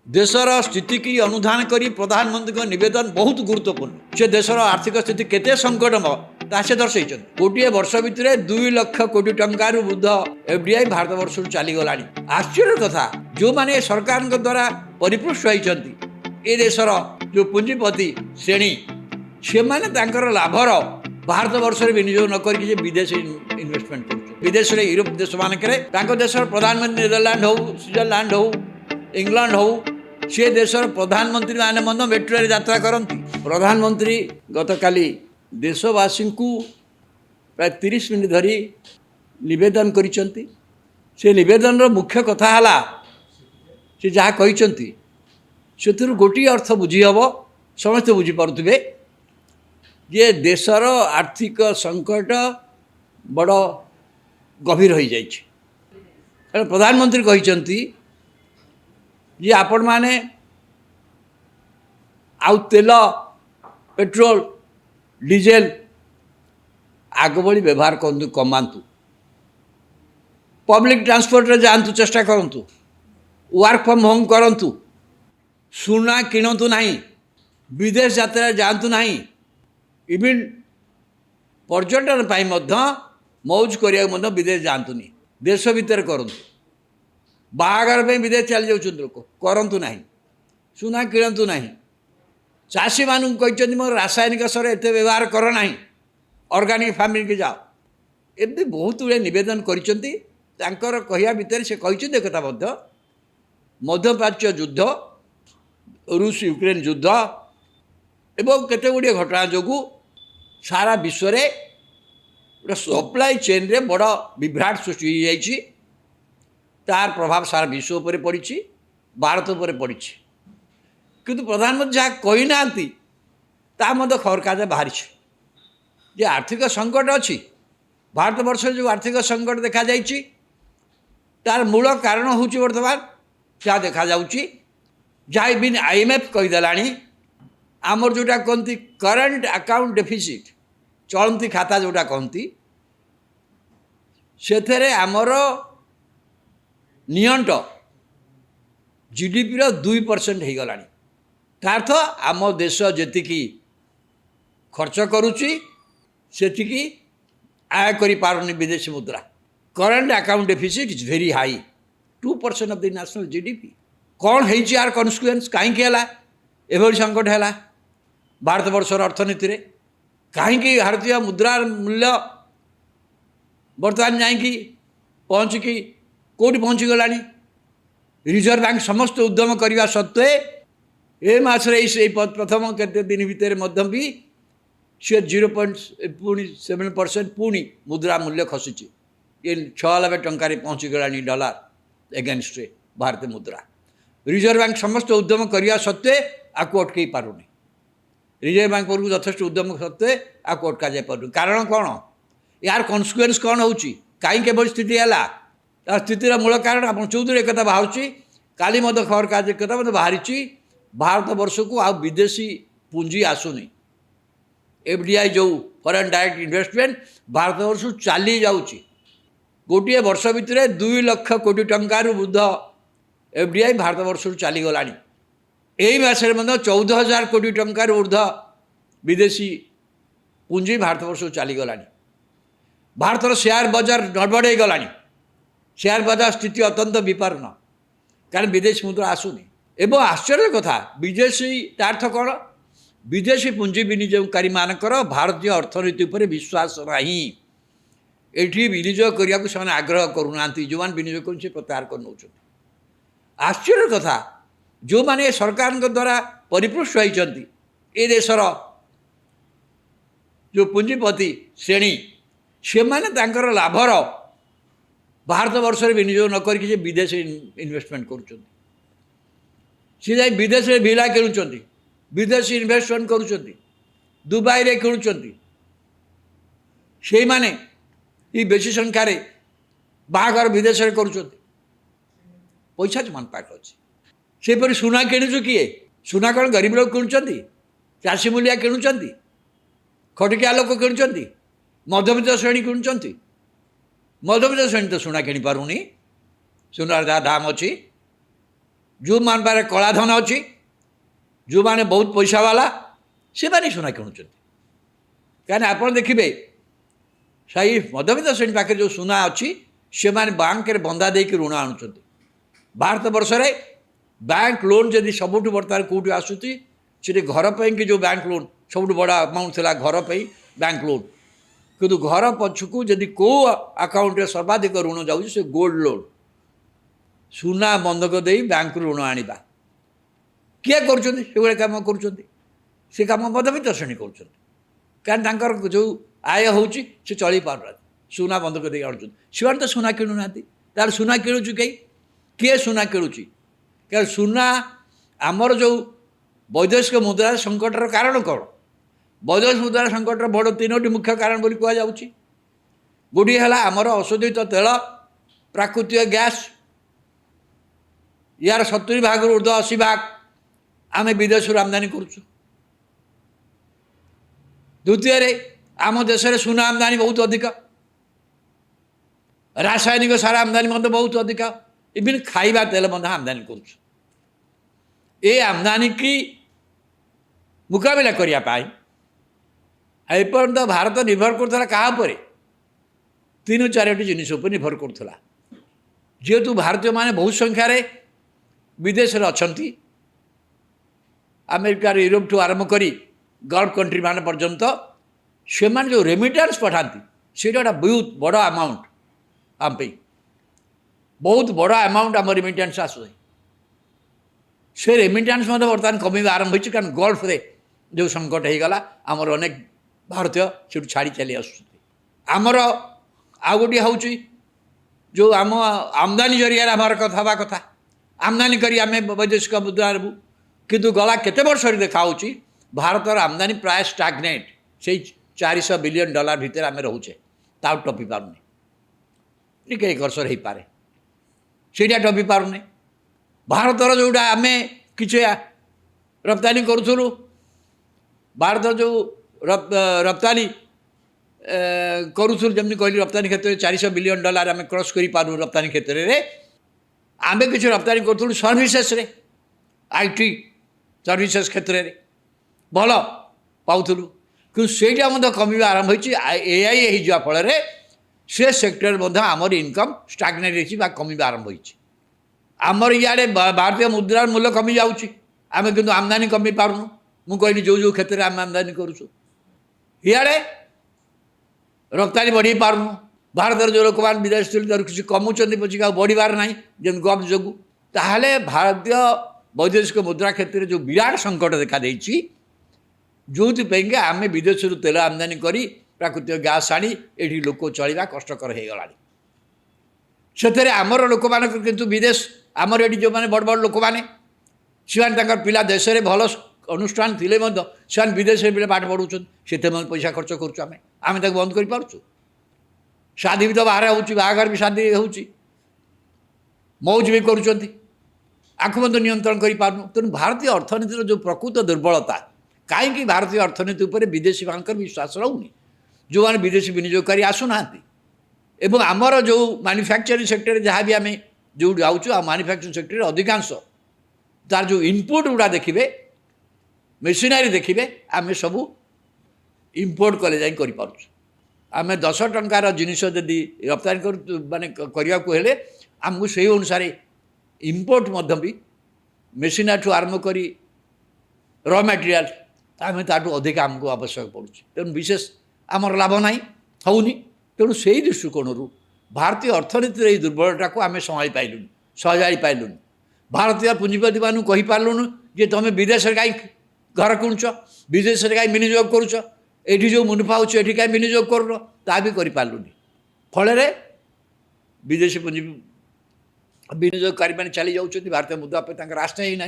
देशर स्थिति की अनुधान करी प्रधानमंत्री को निवेदन बहुत गुरुत्वपूर्ण से देशर आर्थिक स्थिति केते संकटम से दर्शे गोटे वर्ष भितर 2 लाख कोटी टंकार वृद्ध एफडीआई भारत वर्ष चलीगला आश्चर्य कथा जो माने सरकार द्वारा परिपुष्ट होती ए देशर जो पुंजीपति श्रेणी से माने लाभर भारत वर्ष विनियोग न करके विदेश इन्वेस्टमेंट कर विदेश यूरोप देश मानक देशर प्रधानमंत्री नेदरलैंड हो स्विट्जरलैंड हो इंग्लैंड हो से देशर प्रधानमंत्री माने मेट्रो यात्रा करती प्रधानमंत्री गतकाली देशवासी को प्राय 30 मिनट धरी निवेदन करिसेंती से निवेदन मुख्य कथा है से जहाँ कहते से गोटे अर्थ बुझी हम समस्ते बुझीपे जे देशर आर्थिक संकट बड़ गभीर हो जाए प्रधानमंत्री कहते जे आपण माने आउ तेल पेट्रोल डीजेल आग भली व्यवहार करतु कमातु पब्लिक ट्रांसपोर्ट रे जातु चेष्टा करतु वर्क फ्रॉम होम करतु सुना किणतु नहीं विदेश यात्रा जातु नहीं इवन पर्यटन पाई मध्य मौज करिया विदेश जातुनी देश भीतर करतु बाहागर में विदेश चली जाऊँ लोक करतु नहीं सुना किणतु नहीं चाषी मानू कहते मोर रासायनिक सार एत व्यवहार कर ना ऑर्गेनिक फार्मिंग के जाओ एमती बहुत गुड़े नवेदन कर कहया भितर से कहते कथा मध्यप्राच्य युद्ध रूस यूक्रेन युद्ध एवं केते गुड़िए घटना जो सारा विश्व में सप्लाई चेन रे बड़ विभ्राट सृष्टि हो जाइए तार प्रभाव सारा विश्व पर पड़ी भारत पर पड़ी किंतु प्रधानमंत्री जहाँ कही ना खबर कागज बाहरी जे आर्थिक संकट अच्छी भारत वर्ष जो आर्थिक संकट देखा जाइए तार मूल कारण हूँ बर्तमान क्या देखा जहाँ इवन IMF कहीदेला आमर जोटा कहती करंट अकाउंट डेफिसिट चलती खाता जोटा कहती से आमर नियंट GDP 2% हो गला तार्थ आम देश जी खर्च करुच्ची से आय करी पारुनी विदेशी मुद्रा current account deficit is very high 2% of the national GDP कौन है यार कन्सिक्वेंस कहीं एभली संकट है भारत वर्षर अर्थनीति रे कहीं भारतीय मुद्रार मूल्य बर्तमान जाकि पहुँचिकी कौटी पहुँची गला रिजर्व बैंक समस्त उद्यम करने सत्वे ए मासरे प्रथम केते दिन भितर भी सी 0.7% पुणी मुद्रा मूल्य खसुची ये 96 टंकार पहुँची गला डॉलर एगेन्स्ट भारतीय मुद्रा रिजर्व बैंक समस्त उद्यम करने सत्वे आपको अटकई पारुनी रिजर्व बैंक पर यथेष उद्यम सत्वे आपको अटका जाए पार कारण कौन यार कन्सिक्वेंस कौन हो कहीं स्थिति है स्थितिर मूल कारण आप चौधरी एक बाहर काली खबर कागज एक बाहरी भारत वर्ष को आ विदेशी पुंजी आसुनी FDI जो फॉरेन डायरेक्ट इन्वेस्टमेंट भारत वर्ष चली जाऊँगी गोटे वर्ष भितर 2 लाख कोटी टंकार वृद्ध FDI भारत वर्ष चलीगला यही मासरे 14,000 कोटी टंकार ऊर्ध्व विदेशी पुंजी भारत वर्ष चलीगला भारतर शेयर बजार गड़बड़ गला शेयर बजार स्थिति अत्यंत विपन्न कारण विदेशी मुद्रा आसुनी एवं आश्चर्य कथा विदेशी अर्थ कौन विदेशी पुंजी विनियोगकारी मानकर भारतीय अर्थनीति पर विश्वास नहीं एठी विनियोग करने को से आग्रह करूना जो मैंने विनियोग कर प्रत्याहार कर नौ आश्चर्य कथा जो माने सरकार द्वारा परिपुष्ट होती ए देशर जो पुंजीपति श्रेणी से माने लाभर भारत वर्ष विनियोग न करके विदेश इन्वेस्टमेंट कर विदेश में भिला किणुंट विदेश इन्वेस्टमेंट करुँच दुबई रे किणुंट से माने ये बेसी संख्यार बाहागर विदेश में करुँच पैसा जो मान पाख अच्छे सेपरी सुना किणुचु किए सुना कौन गरीब लोग किणुंट चाषी मूलिया किणुंट खटिकिया लोक किणुंट मध्यवित्त श्रेणी किणुंट मध्यवित्त श्रेणी तो सुना किणी पारुनी सुनार जहाँ दाम अच्छी जो मान पारे कलाधन अच्छी जो मैंने बहुत पैसा वाला से माने सुना किणुच्च कहीं आप देखिए सही मध्यवित्त श्रेणी पाखे जो सुना अच्छी से माने बैंक में बंधा देक ऋण आणुंट भारत वर्ष में बैंक लोन जदि सबुठ बर्तमान कौटी आसूसी से घर पर जो बैंक लोन सब बड़ा अमाउंट था घर पर बैंक लोन किंतु घर पछकू जदि कौ अकाउंट सर्वाधिक ऋण जाऊँगी से गोल्ड लोन सुना बंधक दे बैंक ऋण आनिबा किए कर कम कर कम मध्यवित्त श्रेणी कर जो आय होची से चली पार सुना बंधक दे आणुच्च से तो सुना किणुना तार सुना किणुचु कई किए सुना किणुची क्या सुना आमर जो वैदेशिक मुद्रा संकटर कारण कौन वैदेशिक मुद्रा संकटर बड़ तीनोटी मुख्य कारण बोली कहुच्छी गोटे है आमर अशोधित तेल प्राकृतिक गैस यार 70 भाग ऊर्ध्व 80 भाग आम विदेश आमदानी करुचु द्वितीय आम देश में सुना आमदानी बहुत अधिक रासायनिक सार आमदानी बहुत अधिक इवन खाइबा तेल आमदानी करुचु ये आमदानी की मुकाबला करने एपर्यंत भारत निर्भर करुला क्या 3-4टी जिनिस निर्भर करुला जेहेतु भारतीय माने बहुत संख्यार विदेश अच्छी अमेरिका यूरोप ठू आरंभ कर गल्फ कंट्री मान पर्यंत से जो रेमिटेंस पठाती से बहुत बड़ अमाउंट आम बहुत बड़ अमाउंट आम रेमिटेंस आस से रेमिटेंस बर्तमान कमिवा आरंभ हो कारण गल्फ रे जो संकट हो गला आमर अनेक भारतीय से छाड़ी चली आमर आउ गोटे हूँ जो आम आमदानी जरिया आमर कथा कथा आमदानी करी आम वैदेशिक मुद्रा नेबू किंतु गला केते वर्ष देखा भारतर आमदानी प्राय स्टाग्नेट से $400 बिलियन भितर आम रोचे ता टपी पारे टे एक वर्ष हो पारे से टपी पारे भारतर जोटा आम कि रप्तानी करूँ भारत जो रप्तानी करूँ जमी कहली रप्तानी क्षेत्र में $400 बिलियन आम क्रॉस कर पारू रप्तानी क्षेत्र में आम कि रप्तानी करूँ सर्विसेस आईटी सर्विसेस क्षेत्र में भल पाऊलु कि सेटा कमिवा आरंभ होई जा फल से सेक्टर आमर इनकम स्टाग्नेट हो कमिवा आरंभ होई आमर इे भारतीय मुद्रार मूल्य कमी जाऊँगी आम किंतु आमदानी कमी पारूँ मु कहली जो जो क्षेत्र में आम आमदानी करूँ इे रप्तानी बढ़ी पारूँ भारत जो लोक मैंने विदेश किसी कमुंच पचिका बढ़वार ना जमी गप जो ताहले भारतीय वैदेशिक मुद्रा क्षेत्र में जो विराट संकट देखा देती जो आम विदेश तेल आमदानी करी प्राकृतिक गैस आनी ये लोक चलवा कष्टकर हो गला से आमर लोक मान किंतु विदेश आमर ये जो मैंने बड़ बड़ लोक मैंने से पिला देश में भल अनुष्ठान थे से विदेश में पाठ पढ़ुं से पैसा खर्च करें बंद कर शादी भी तो बाहर होगार भी शादी हो मौज भी करुँच आखु नियंत्रण कर पार्नु तेणु भारतीय अर्थनीतिर जो प्रकृत दुर्बलता कहीं भारतीय अर्थनीति उपर विदेशी मान विश्वास रोनी जो मैंने विदेशी विनियोगकारी आसुना एवं आमर जो मैन्युफैक्चरिंग सेक्टर जहाँ भी आम जो जाऊँ मैन्युफैक्चरिंग सेक्टर अधिकांश तार जो इनपुट गुड़ा देखिए मेसिनारी देखिए आम सब इम्पोर्ट कले जापर आम 10 टंकार जिनिस जदि रप्तानी कर माने करने को हेले आमको से अनुसार इम्पोर्ट भी मेसिनारी ठू आरंभ कर रॉ मटेरियल आम ताठू अधिक आमको आवश्यक पड़ू तेणु विशेष आमर लाभ ना होनी तेणु से दृष्टिकोण भारतीय अर्थनीतिर ये दुर्बलता को आम संभाई पाइलुन सजाड़ी पाइलुन भारतीय पुंजीपति मानू कही पार्लुनु जे तुम विदेश में कहीं घर किणुच विदेश में कहीं विनियोग करुच ये जो मुनाफा होती कहीं विनियोग कर ता भी करें फल विदेशी पुंजी विनियोगकारी मैंने चली जाऊँ भारतीय मुद्रा पर रास्ता ही ना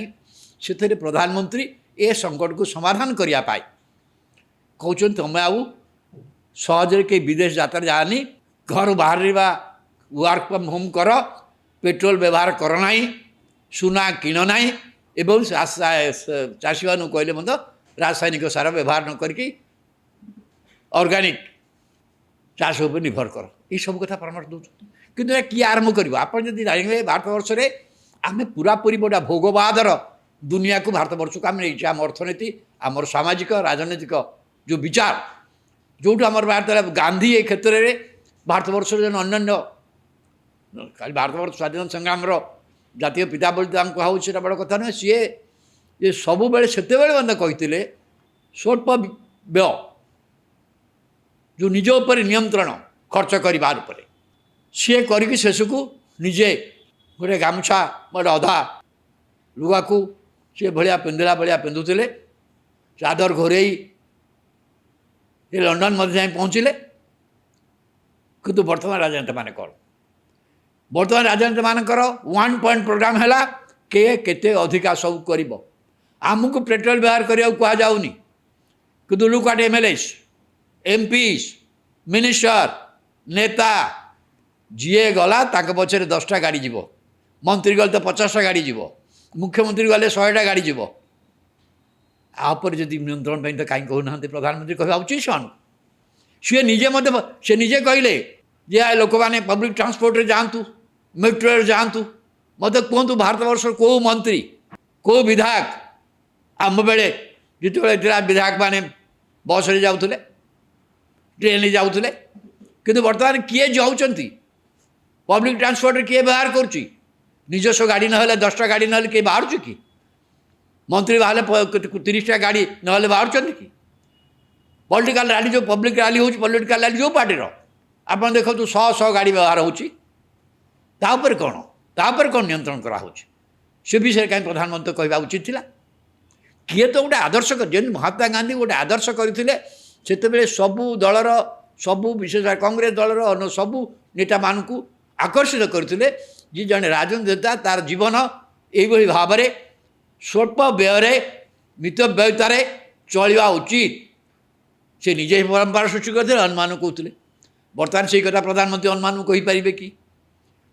से प्रधानमंत्री ए संकट को समाधान करने कहते तुम आउ सहजरे कई विदेश यात्रा जानी घर बाहर वर्क फ्रॉम होम कर पेट्रोल व्यवहार कर ना सुना किण ना एवं चाषी मान कहले रासायनिक सार व्यवहार न करके ऑर्गेनिक चाष उपर निर्भर कर ये सब कथा परामर्श दूँ किंतु किए आरंभ कर आप जानते भारत वर्ष में आमे पूरापूरी गोटा भोगवादर दुनिया को भारतवर्ष को आम नहीं आम अर्थनीति आमर सामाजिक राजनैतिक जो विचार जो आम भारत गांधी ए क्षेत्र में भारतवर्ष अन्य खाली भारतवर्ष स्वाधीन संग्राम जातीय पिता बोली कहा बड़ कथा नुहे सी ये सब बेले से मतलब कही स्वल्प व्यय जो निज उपर नियंत्रण खर्च करार सी करके शेष को निजे गोटे गामुछा गोटे अधा लुगा को सी भाया पिंधला भाया पिंधुले चादर घोरे लंडन मध्य जाए पहुँचले किंतु बर्तमान राजनीति मान कौन बर्तमान राजनीति मानकर 1 पॉइंट प्रोग्राम है के अधिका सब कर आमको पेट्रोल व्यवहार करने को कहुनि किंतु look at MLAs MPs minister नेता जीए गला पछरे 10टा गाड़ी जीव मंत्री गले तो 50टा गाड़ी जीव मुख्यमंत्री गले 100टा गाड़ी जीव आपर जदि नियंत्रण तो कहीं कहूना प्रधानमंत्री कह उचित सी निजे मत से निजे कहले जे लोक मैंने पब्लिक ट्रांसपोर्ट जातु मेट्रो जातु मत कहतु भारतवर्ष कौ मंत्री कौ विधायक आम बेले जिते विधायक मैंने बस रे जाऊले ट्रेन जाऊले किंतु बर्तमान किए जाऊँच पब्लिक ट्रांसपोर्ट किए व्यवहार करुच्ची निजस्व गाड़ी ना 10टा गाड़ी ना किए बाहर कि मंत्री बाहर 30टा गाड़ी ना बाहर कि पॉलिटिकल रैली जो पब्लिक रैली हो पॉलिटिकल रैली जो पार्टी आप देखो 100 गाड़ी व्यवहार होपर कौन नियंत्रण कराऊँ से विषय कहीं प्रधानमंत्री कहवा उचित था किए तो गोटे आदर्श जेन महात्मा गांधी गोटे आदर्श करते से सबू दलर सबू विशेष कांग्रेस दलर सबू नेता मान को आकर्षित करते जी जड़े राजनीति नेता तार जीवन यही भाव में स्वल्प व्यय मित व्ययतार चलवा उचित से निजे परंपरा सृष्टि करते अनुमान कहते बर्तमान से कथा प्रधानमंत्री अनुमान को कहींपारे कि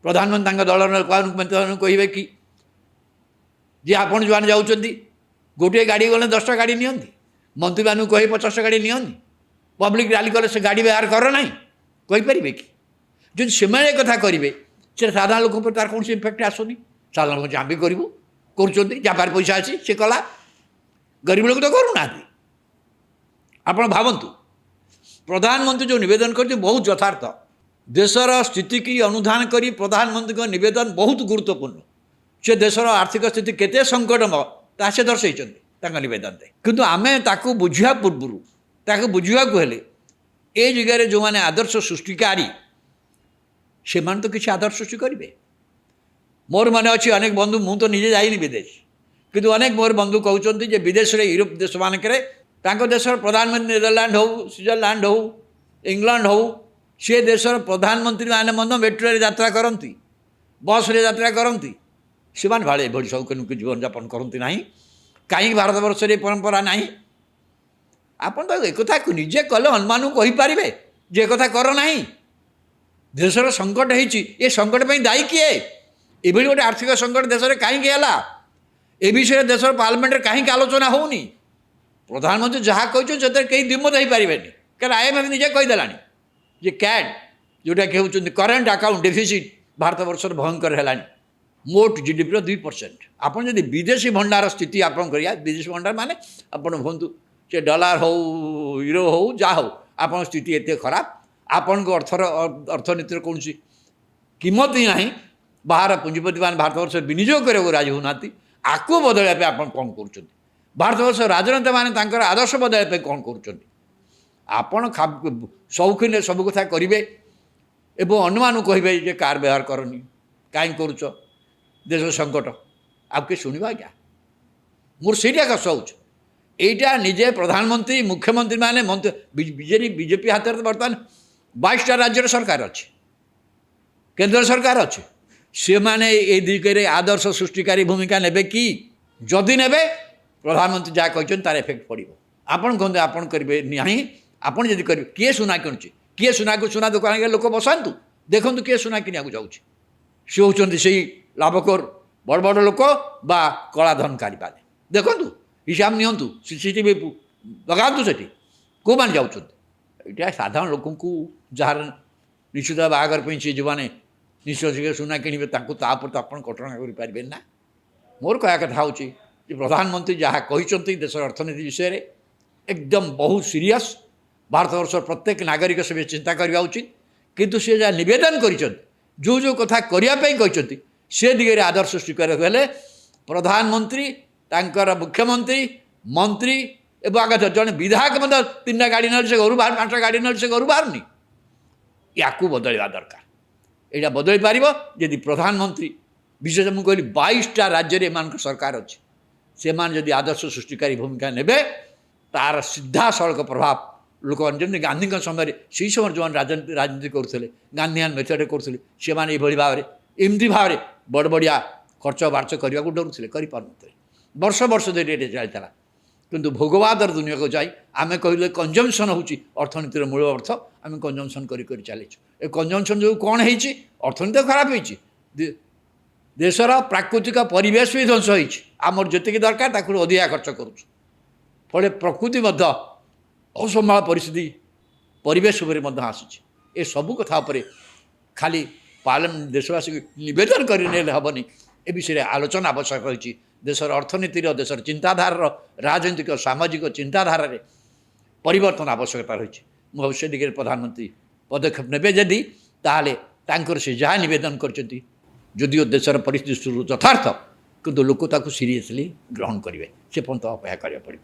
प्रधानमंत्री दलर कहे कि जी आपड़ जो मैंने जाऊँच गोटे गाड़ी गले 10टा गाड़ी नियंती मंत्री मानू कहे 50टा गाड़ी नियंती पब्लिक रैली कले से गाड़ी व्यवहार कर ना कहींपारे कि जो से कथा करेंगे से साधारण लोक पर तार कौन इफेक्ट आसुनी साधारण लोग जहाँ भी करूँ कर पैसा अच्छी सी कला गरीब लोग तो करूना आप भावतु प्रधानमंत्री जो निवेदन कर बहुत यथार्थ देशर स्थिति की अनुधान कर प्रधानमंत्री निवेदन बहुत गुरुत्वपूर्ण से देशर आर्थिक स्थिति केते संकटमय ता से दर्शे नवेदन किंतु आमे ताकू बुझा पूर्व ताकू बुझा हेले ए जगह जो मैंने आदर्श सृष्टिकारी से तो किसी आदर्श सृष्टि करेंगे मोर मन अच्छी अनेक बंधु मु तो निजे जाइनी विदेश किंतु अनेक मोर बंधु कहते विदेश में यूरोप देश मानक देशर प्रधानमंत्री नेदरलैंड हो स्विट्जरलैंड हो इंग्लैंड हो सी देशर प्रधानमंत्री मैंने मेट्रो यात्रा करती बस रे यात्रा करती से भाड़े भली शौकीन को जीवन यापन करती ना कहीं भारतवर्ष परंपरा ना आप तो एक निजे कले अनुमान को कहींपारे जे कथा कर ना देशर संकट ये संकट पर दायी किए ये गोटे आर्थिक संकट देश में कहीं ए विषय देशर पार्लियामेंट कहीं आलोचना होनी प्रधानमंत्री जहाँ कहते से कहीं द्विमत हो पारे क्या आईएमएफ निजे कहीदेला जे कैट जोटा कहते करेन्ट अकाउंट डेफिसिट भारतवर्ष भयंकर है मोट जीडीपी 2%। आप जब विदेशी भंडार स्थिति आप विदेशी भंडार माने आप कहतु से डॉलर हो यूरो हो जहाँ हो आप स्थिति एत खराब आपण को अर्थनीतिर कौन कीमत ही ना बाहर पुंजीपति मान भारतवर्ष विनियोग करने राजी होना आपको बदलने आप कौन कर भारतवर्ष राजनेता मैंने आदर्श बदलने कौन कर शौकीन सब कथा करेंगे एवं अनुमान कहे जे कार व्यवहार करनी कहीं करुच देश संकट आपके शुणा क्या मोर से सोच यहीटा निजे प्रधानमंत्री मुख्यमंत्री माने बीजेपी हाथ में बर्तमान 22टा राज्य सरकार अच्छे केंद्र सरकार अच्छे से मैंने ये दिगरे आदर्श सृष्टिकारी भूमिका नेबे कि जदि नेबे प्रधानमंत्री जहाँ कहते तार इफेक्ट पड़ो आपन कहते आपन करेंगे ना आपन जब करेंगे किए सुना किणुची किए सुना को सुना दुकान के लोक बसातु देखु किए सुना कि जाऊँ सी होती से लाभकोर बड़ बड़ लोक बा कलाधनकारी बाले देखु हिसाब नियंतु सीसीटीवी लगातु से कौ मैंने जाऊँ यहाँ साधारण लोक जार निश्चित बागर से जो मैंने ନିଶ୍ଚୟ ସୁନା କିଣିବେ ତାଙ୍କୁ ତା ଉପରେ ତ ଆପଣ କଟକଣା କରିପାରିବେନି ନା। ମୋର କହିବା କଥା ହେଉଛି ଯେ ପ୍ରଧାନମନ୍ତ୍ରୀ ଯାହା କହିଛନ୍ତି ଦେଶର ଅର୍ଥନୀତି ବିଷୟରେ ଏକଦମ ବହୁତ ସିରିୟସ୍। ଭାରତବର୍ଷର ପ୍ରତ୍ୟେକ ନାଗରିକ ସେ ଚିନ୍ତା କରିବା ଉଚିତ। କିନ୍ତୁ ସେ ଯାହା ନିବେଦନ କରିଛନ୍ତି, ଯେଉଁ କଥା କରିବା ପାଇଁ କହିଛନ୍ତି, ସେ ଦିଗରେ ଆଦର୍ଶ ସ୍ୱୀକାର ହେଲେ ପ୍ରଧାନମନ୍ତ୍ରୀ, ତାଙ୍କର ମୁଖ୍ୟମନ୍ତ୍ରୀ, ମନ୍ତ୍ରୀ ଏବଂ ଆଗତ ଜଣେ ବିଧାୟକ ମଧ୍ୟ 3ଟା ଗାଡ଼ି ନେଲେ ସେ ଘରୁ ବାହାର, 5ଟା ଗାଡ଼ି ନେଲେ ସେ ଘରୁ ବାହାରୁନି। ୟାକୁ ବଦଳିବା ଦରକାର। ଏଇଟା ବଦଳି ପାରିବ ଯଦି ପ୍ରଧାନମନ୍ତ୍ରୀ, ବିଶେଷ ମୁଁ କହିଲି 22ଟା ରାଜ୍ୟରେ ଏମାନଙ୍କ ସରକାର ଅଛି, ସେମାନେ ଯଦି ଆଦର୍ଶ ସୃଷ୍ଟିକାରୀ ଭୂମିକା ନେବେ ତାର ସିଧାସଳଖ ପ୍ରଭାବ ଲୋକମାନେ ଯେମିତି ଗାନ୍ଧୀଙ୍କ ସମୟରେ ସେହି ସମୟରେ ଯେଉଁମାନେ ରାଜନୀତି କରୁଥିଲେ, ଗାନ୍ଧୀଆନ ମେଥଡ଼ରେ କରୁଥିଲେ, ସେମାନେ ଏଇଭଳି ଭାବରେ ଏମିତି ଭାବରେ ବଡ଼ ବଡ଼ିଆ ଖର୍ଚ୍ଚ ବାର୍ଚ୍ଚ କରିବାକୁ ଡରୁଥିଲେ, କରିପାରୁନଥିଲେ। ବର୍ଷ ବର୍ଷ ଧରି ଏଠି ଚାଲିଥିଲା। କିନ୍ତୁ ଭୋଗବାଦର ଦୁନିଆକୁ ଯାଇ ଆମେ କହିଲେ କନଜମ୍ପସନ୍ ହେଉଛି ଅର୍ଥନୀତିର ମୂଳ ଅର୍ଥ। ଆମେ କନଜମ୍ପସନ୍ କରି ଚାଲିଛୁ। ଏ କନଜମ୍ପସନ୍ ଯୋଗୁଁ କ'ଣ ହେଇଛି? ଅର୍ଥନୀତି ଖରାପ ହେଇଛି, ଦେଶର ପ୍ରାକୃତିକ ପରିବେଶ ବି ଧ୍ୱଂସ ହେଇଛି। ଆମର ଯେତିକି ଦରକାର ତାକୁ ଅଧିକା ଖର୍ଚ୍ଚ କରୁଛୁ, ଫଳରେ ପ୍ରକୃତି ମଧ୍ୟ ଅସମ୍ଭାଳ ପରିସ୍ଥିତି ପରିବେଶ ଉପରେ ମଧ୍ୟ ଆସୁଛି। ଏସବୁ କଥା ଉପରେ ଖାଲି ପାର୍ଲାମେଣ୍ଟ ଦେଶବାସୀକୁ ନିବେଦନ କରିନେଲେ ହେବନି, ଏ ବିଷୟରେ ଆଲୋଚନା ଆବଶ୍ୟକ ରହିଛି। ଦେଶର ଅର୍ଥନୀତିର, ଦେଶର ଚିନ୍ତାଧାରାର, ରାଜନୈତିକ ସାମାଜିକ ଚିନ୍ତାଧାରାରେ ପରିବର୍ତ୍ତନ ଆବଶ୍ୟକତା ରହିଛି। ମୁଁ ଭାବୁଛି ସେ ଦିଗରେ ପ୍ରଧାନମନ୍ତ୍ରୀ ପଦକ୍ଷେପ ନେବେ ଯଦି, ତାହେଲେ ତାଙ୍କର ସେ ଯାହା ନିବେଦନ କରିଛନ୍ତି, ଯଦିଓ ଦେଶର ପରିସ୍ଥିତି ଯଥାର୍ଥ, କିନ୍ତୁ ଲୋକ ତାକୁ ସିରିୟସଲି ଗ୍ରହଣ କରିବେ। ସେ ପର୍ଯ୍ୟନ୍ତ ଅପେକ୍ଷା କରିବାକୁ ପଡ଼ିବ।